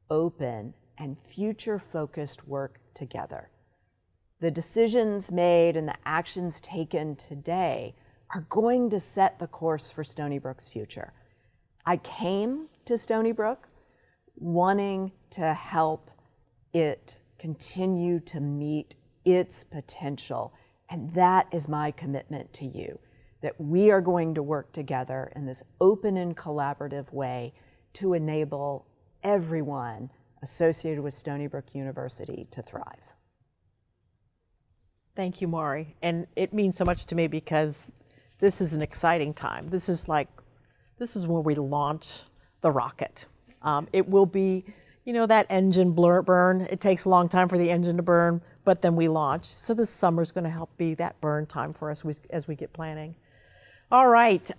open, and future-focused work together. the decisions made and the actions taken today are going to set the course for Stony Brook's future. I came to Stony Brook wanting to help it continue to meet its potential, and that is my commitment to you, that we are going to work together in this open and collaborative way to enable everyone associated with Stony Brook University to thrive. Thank you, Maurie. And it means so much to me because this is an exciting time. This is where we launch the rocket. It will be, that engine burn. It takes a long time for the engine to burn, but then we launch. So this summer is going to help be that burn time for us as we get planning. All right.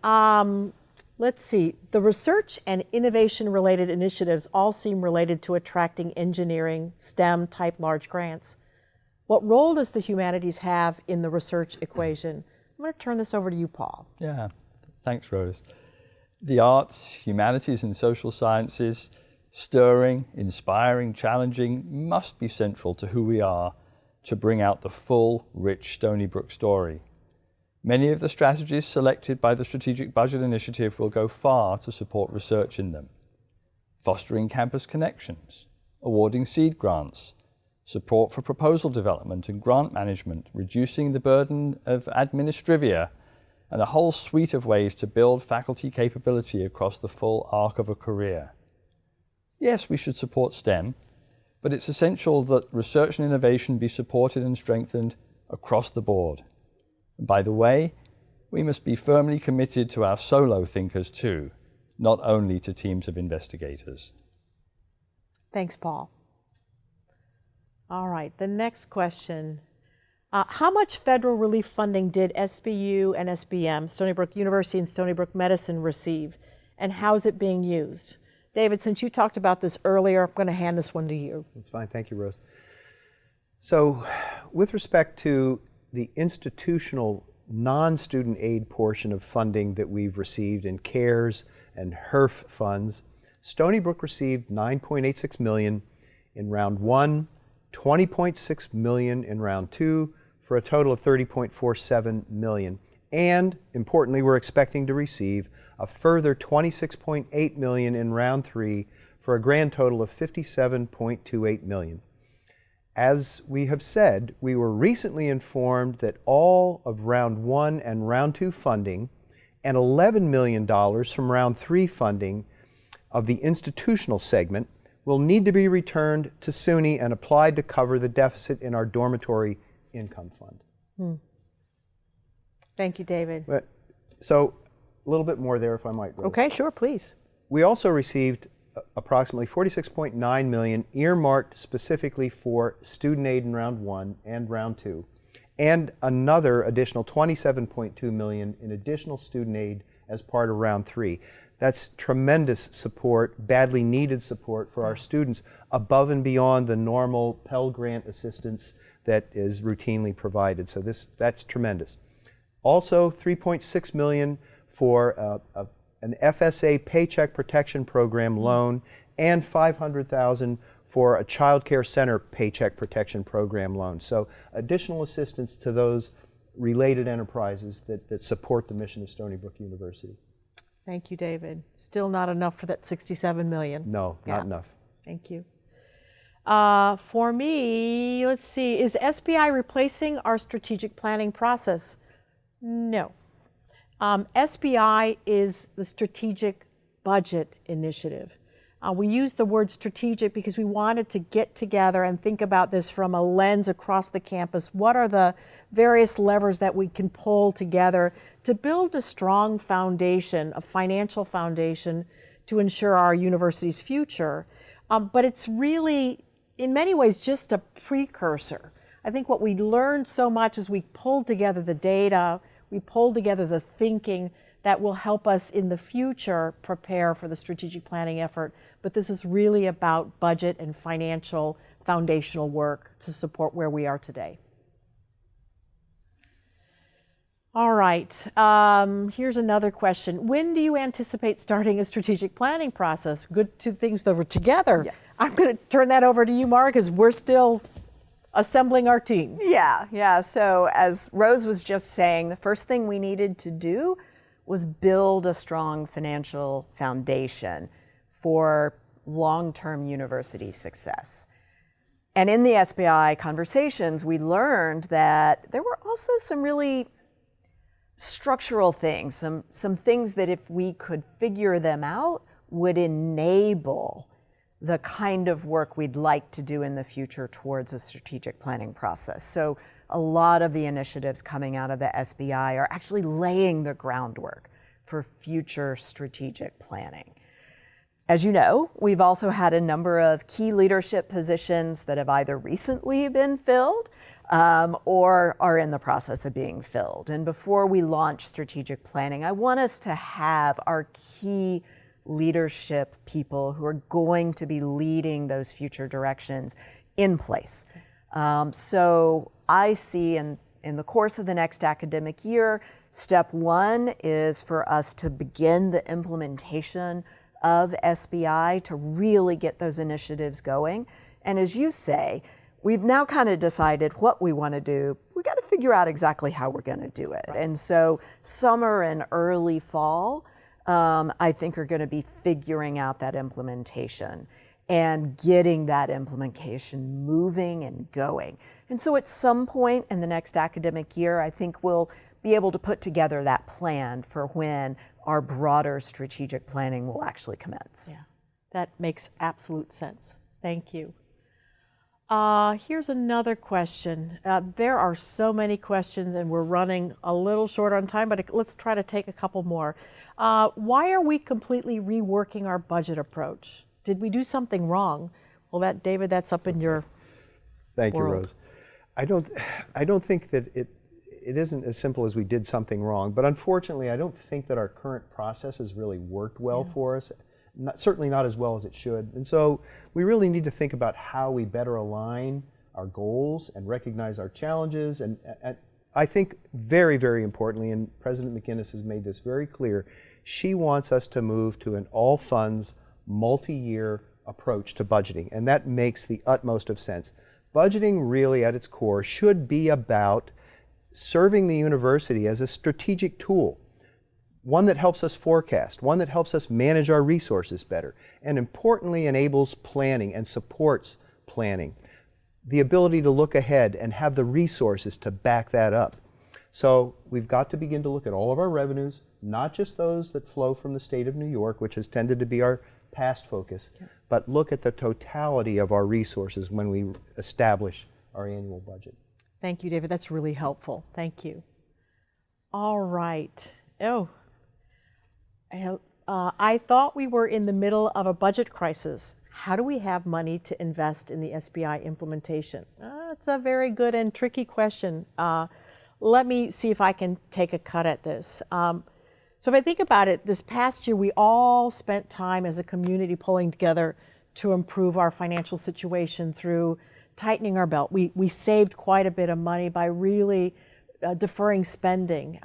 Let's see. The research and innovation related initiatives all seem related to attracting engineering, STEM type large grants. What role does the humanities have in the research equation? I'm going to turn this over to you, Paul. Yeah, thanks, Rose. The arts, humanities, and social sciences, stirring, inspiring, challenging, must be central to who we are to bring out the full, rich Stony Brook story. Many of the strategies selected by the Strategic Budget Initiative will go far to support research in them. Fostering campus connections, awarding seed grants, support for proposal development and grant management, reducing the burden of administrivia, and a whole suite of ways to build faculty capability across the full arc of a career. Yes, we should support STEM, but it's essential that research and innovation be supported and strengthened across the board. And by the way, we must be firmly committed to our solo thinkers too, not only to teams of investigators. Thanks, Paul. All right, the next question. How much federal relief funding did SBU and SBM, Stony Brook University and Stony Brook Medicine, receive? And how is it being used? David, since you talked about this earlier, I'm going to hand this one to you. That's fine. Thank you, Rose. So with respect to the institutional non-student aid portion of funding that we've received in CARES and HERF funds, Stony Brook received $9.86 million in round one, $20.6 million in round two, for a total of $30.47 million. And importantly, we're expecting to receive a further $26.8 million in round three, for a grand total of $57.28 million. As we have said, we were recently informed that all of round one and round two funding and $11 million from round three funding of the institutional segment will need to be returned to SUNY and applied to cover the deficit in our dormitory income fund. Thank you, David. So a little bit more there, if I might, Rose. Okay, sure, please. We also received approximately $46.9 million earmarked specifically for student aid in round one and round two, and another additional $27.2 million in additional student aid as part of round three. That's tremendous support, badly needed support for our students above and beyond the normal Pell Grant assistance that is routinely provided. So that's tremendous. Also, $3.6 million for an FSA Paycheck Protection Program loan, and $500,000 for a Child Care Center Paycheck Protection Program loan. So additional assistance to those related enterprises that support the mission of Stony Brook University. Thank you, David. Still not enough for that $67 million. No, not enough. Thank you. For me, let's see, is SBI replacing our strategic planning process? No. SBI is the Strategic Budget Initiative. We use the word strategic because we wanted to get together and think about this from a lens across the campus. What are the various levers that we can pull together to build a strong foundation, a financial foundation, to ensure our university's future? But it's really, in many ways, just a precursor. I think what we learned so much is we pulled together the data, we pulled together the thinking that will help us in the future prepare for the strategic planning effort. But this is really about budget and financial foundational work to support where we are today. All right, here's another question. When do you anticipate starting a strategic planning process? Good two things that were together. Yes. I'm going to turn that over to you, Mark, because we're still assembling our team. Yeah. So as Rose was just saying, the first thing we needed to do was build a strong financial foundation for long-term university success. And in the SBI conversations, we learned that there were also some really structural things, some things that if we could figure them out would enable the kind of work we'd like to do in the future towards a strategic planning process. So a lot of the initiatives coming out of the SBI are actually laying the groundwork for future strategic planning. As you know, we've also had a number of key leadership positions that have either recently been filled or are in the process of being filled. And before we launch strategic planning, I want us to have our key leadership people who are going to be leading those future directions in place. So I see in the course of the next academic year, step one is for us to begin the implementation of SBI to really get those initiatives going. And as you say, we've now kind of decided what we want to do. We got to figure out exactly how we're going to do it. Right. And so summer and early fall, I think are going to be figuring out that implementation and getting that implementation moving and going. And so at some point in the next academic year, I think we'll be able to put together that plan for when our broader strategic planning will actually commence. Yeah, that makes absolute sense. Thank you. Here's another question. There are so many questions and we're running a little short on time, but let's try to take a couple more. Why are we completely reworking our budget approach? Did we do something wrong? Well, David, that's up in your Thank world. you, Rose. I don't think that it isn't as simple as we did something wrong, but unfortunately, I don't think that our current process has really worked well for us. Certainly not as well as it should. And so we really need to think about how we better align our goals and recognize our challenges. And I think very, very importantly, and President McInnis has made this very clear, she wants us to move to an all funds, multi-year approach to budgeting. And that makes the utmost of sense. Budgeting really at its core should be about serving the university as a strategic tool. One that helps us forecast, one that helps us manage our resources better, and importantly enables planning and supports planning. The ability to look ahead and have the resources to back that up. So we've got to begin to look at all of our revenues, not just those that flow from the state of New York, which has tended to be our past focus, but look at the totality of our resources when we establish our annual budget. Thank you, David. That's really helpful. Thank you. All right. I thought we were in the middle of a budget crisis. How do we have money to invest in the SBI implementation? It's a very good and tricky question. Let me see if I can take a cut at this. So if I think about it, this past year we all spent time as a community pulling together to improve our financial situation through tightening our belt. We saved quite a bit of money by really deferring spending,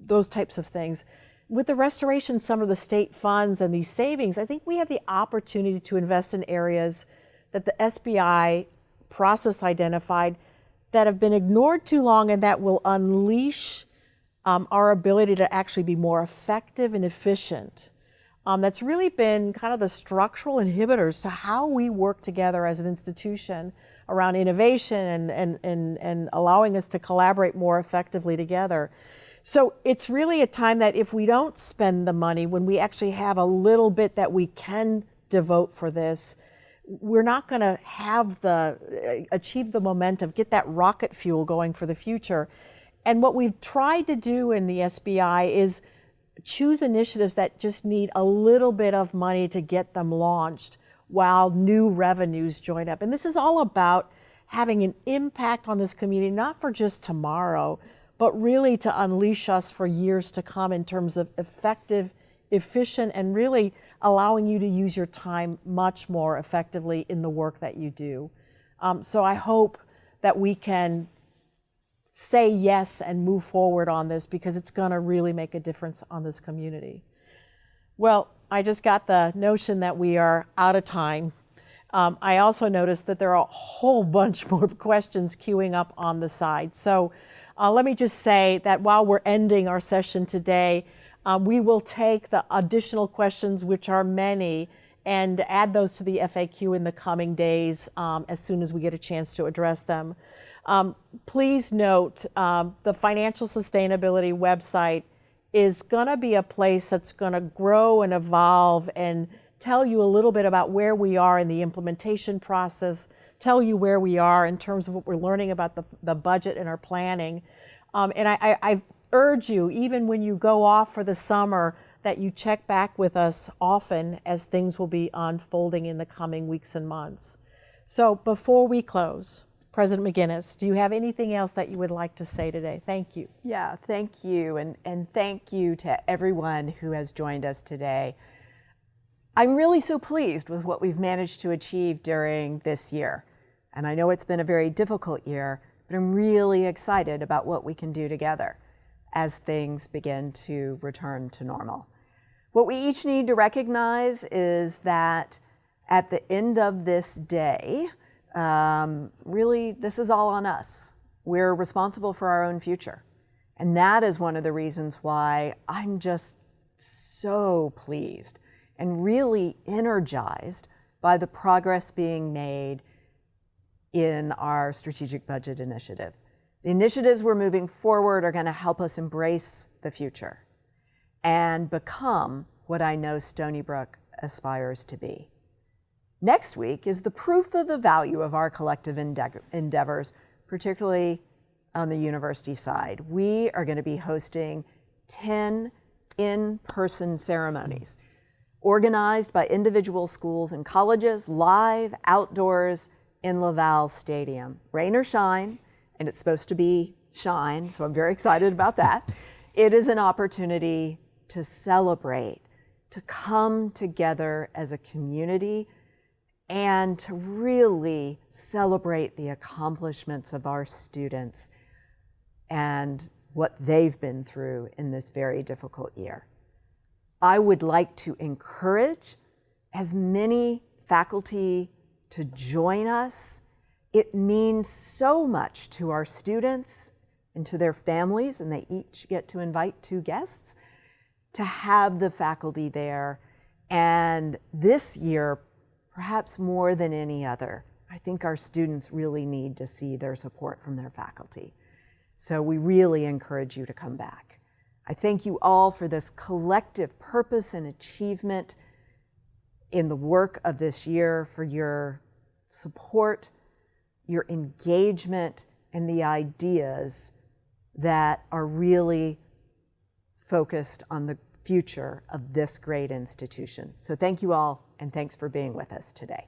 those types of things. With the restoration, some of the state funds and these savings, I think we have the opportunity to invest in areas that the SBI process identified that have been ignored too long and that will unleash our ability to actually be more effective and efficient. That's really been kind of the structural inhibitors to how we work together as an institution around innovation and allowing us to collaborate more effectively together. So it's really a time that if we don't spend the money, when we actually have a little bit that we can devote for this, we're not going to have achieve the momentum, get that rocket fuel going for the future. And what we've tried to do in the SBI is choose initiatives that just need a little bit of money to get them launched while new revenues join up. And this is all about having an impact on this community, not for just tomorrow, but really to unleash us for years to come in terms of effective, efficient, and really allowing you to use your time much more effectively in the work that you do. So I hope that we can say yes and move forward on this because it's going to really make a difference on this community. Well, I just got the notion that we are out of time. I also noticed that there are a whole bunch more questions queuing up on the side. So let me just say that while we're ending our session today, we will take the additional questions, which are many, and add those to the FAQ in the coming days as soon as we get a chance to address them. Please note the financial sustainability website is going to be a place that's going to grow and evolve and tell you a little bit about where we are in the implementation process, tell you where we are in terms of what we're learning about the budget and our planning. And I urge you, even when you go off for the summer, that you check back with us often as things will be unfolding in the coming weeks and months. So before we close, President McInnis, do you have anything else that you would like to say today? Thank you. Yeah, thank you. And thank you to everyone who has joined us today. I'm really so pleased with what we've managed to achieve during this year. And I know it's been a very difficult year, but I'm really excited about what we can do together as things begin to return to normal. What we each need to recognize is that at the end of this day, really, this is all on us. We're responsible for our own future. And that is one of the reasons why I'm just so pleased and really energized by the progress being made in our strategic budget initiative. The initiatives we're moving forward are going to help us embrace the future and become what I know Stony Brook aspires to be. Next week is the proof of the value of our collective endeavors, particularly on the university side. We are going to be hosting 10 in-person ceremonies organized by individual schools and colleges, live, outdoors in Laval Stadium. Rain or shine, and it's supposed to be shine, so I'm very excited about that. It is an opportunity to celebrate, to come together as a community, and to really celebrate the accomplishments of our students and what they've been through in this very difficult year. I would like to encourage as many faculty to join us. It means so much to our students and to their families, and they each get to invite 2 guests, to have the faculty there. And this year, perhaps more than any other, I think our students really need to see their support from their faculty. So we really encourage you to come back. I thank you all for this collective purpose and achievement in the work of this year, for your support, your engagement, and the ideas that are really focused on the future of this great institution. So thank you all, and thanks for being with us today.